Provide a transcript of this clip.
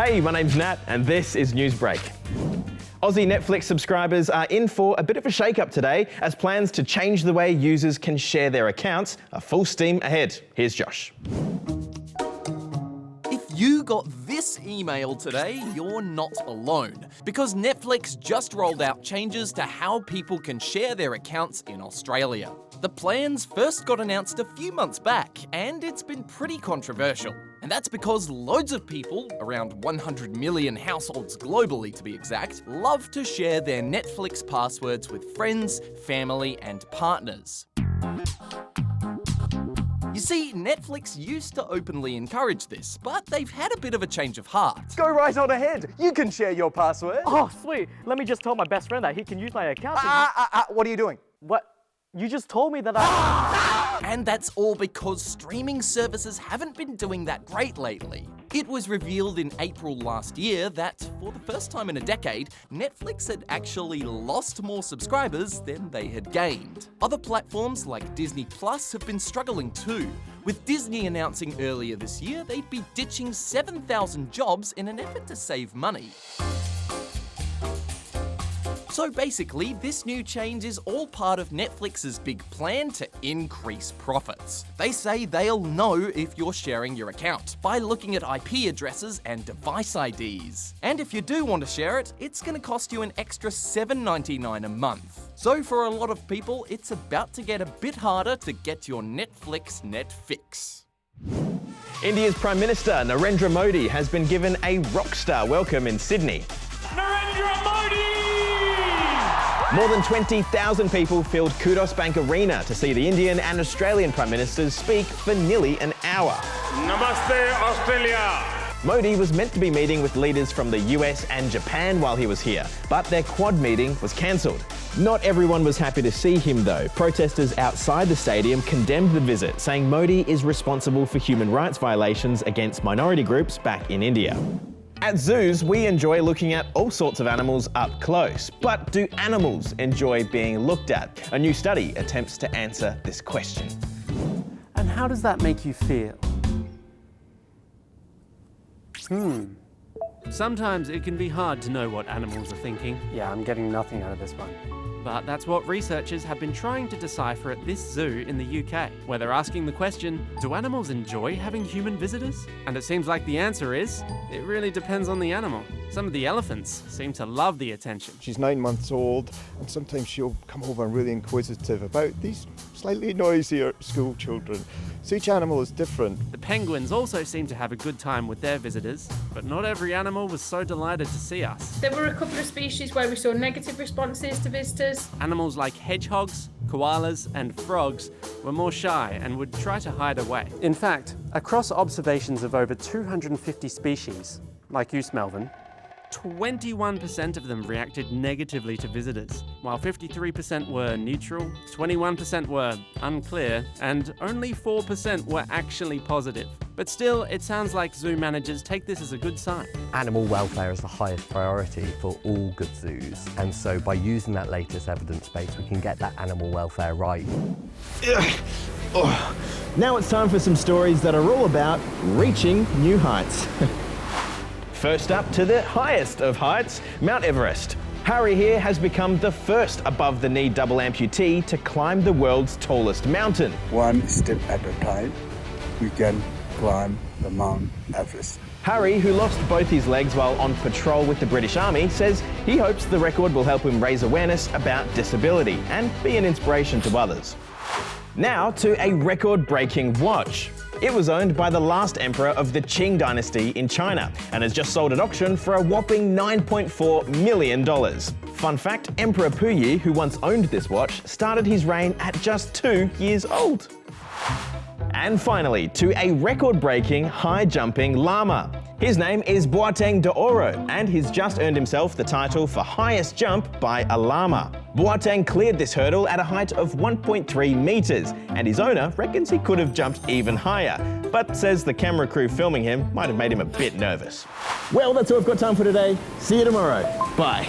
Hey, my name's Nat, and this is Newsbreak. Aussie Netflix subscribers are in for a bit of a shake-up today as plans to change the way users can share their accounts are full steam ahead. Here's Josh. If you got this email today, you're not alone, because Netflix just rolled out changes to how people can share their accounts in Australia. The plans first got announced a few months back, and it's been pretty controversial. And that's because loads of people, around 100 million households globally to be exact, love to share their Netflix passwords with friends, family, and partners. You see, Netflix used to openly encourage this, but they've had a bit of a change of heart. Go right on ahead. You can share your password. Oh, sweet. Let me just tell my best friend that he can use my account. What are you doing? What? You just told me that I... And that's all because streaming services haven't been doing that great lately. It was revealed in April last year that, for the first time in a decade, Netflix had actually lost more subscribers than they had gained. Other platforms like Disney Plus have been struggling too, with Disney announcing earlier this year they'd be ditching 7,000 jobs in an effort to save money. So basically, this new change is all part of Netflix's big plan to increase profits. They say they'll know if you're sharing your account by looking at IP addresses and device IDs. And if you do want to share it, it's going to cost you an extra $7.99 a month. So for a lot of people, it's about to get a bit harder to get your Netflix net fix. India's Prime Minister Narendra Modi has been given a rockstar welcome in Sydney. Narendra Modi! More than 20,000 people filled Kudos Bank Arena to see the Indian and Australian Prime Ministers speak for nearly an hour. Namaste, Australia! Modi was meant to be meeting with leaders from the US and Japan while he was here, but their Quad meeting was cancelled. Not everyone was happy to see him though. Protesters outside the stadium condemned the visit, saying Modi is responsible for human rights violations against minority groups back in India. At zoos, we enjoy looking at all sorts of animals up close. But do animals enjoy being looked at? A new study attempts to answer this question. And how does that make you feel? Sometimes it can be hard to know what animals are thinking, Yeah, I'm getting nothing out of this one. but that's what researchers have been trying to decipher at this zoo in the UK, where they're asking the question, do animals enjoy having human visitors? And it seems like the answer is, it really depends on the animal. Some of the elephants seem to love the attention. She's 9 months old, and sometimes she'll come over and really inquisitive about these slightly noisier school children. So each animal is different. The penguins also seem to have a good time with their visitors, but not every animal was so delighted to see us. There were a couple of species where we saw negative responses to visitors. Animals like hedgehogs, koalas, and frogs were more shy and would try to hide away. In fact, across observations of over 250 species, like you, Melvin, 21% of them reacted negatively to visitors, while 53% were neutral, 21% were unclear, and only 4% were actually positive. But still, it sounds like zoo managers take this as a good sign. Animal welfare is the highest priority for all good zoos, and so by using that latest evidence base, we can get that animal welfare right. Now it's time for some stories that are all about reaching new heights. First up to the highest of heights, Mount Everest. Harry here has become the first above-the-knee double amputee to climb the world's tallest mountain. One step at a time, we can climb the Mount Everest. Harry, who lost both his legs while on patrol with the British Army, says he hopes the record will help him raise awareness about disability and be an inspiration to others. Now to a record-breaking watch. It was owned by the last emperor of the Qing dynasty in China and has just sold at auction for a whopping $9.4 million. Fun fact, Emperor Puyi, who once owned this watch, started his reign at just 2 years old. And finally, to a record-breaking high-jumping llama. His name is Boateng de Oro, and he's just earned himself the title for highest jump by a llama. Boateng cleared this hurdle at a height of 1.3 meters, and his owner reckons he could have jumped even higher, but says the camera crew filming him might have made him a bit nervous. Well, that's all I've got time for today. See you tomorrow. Bye.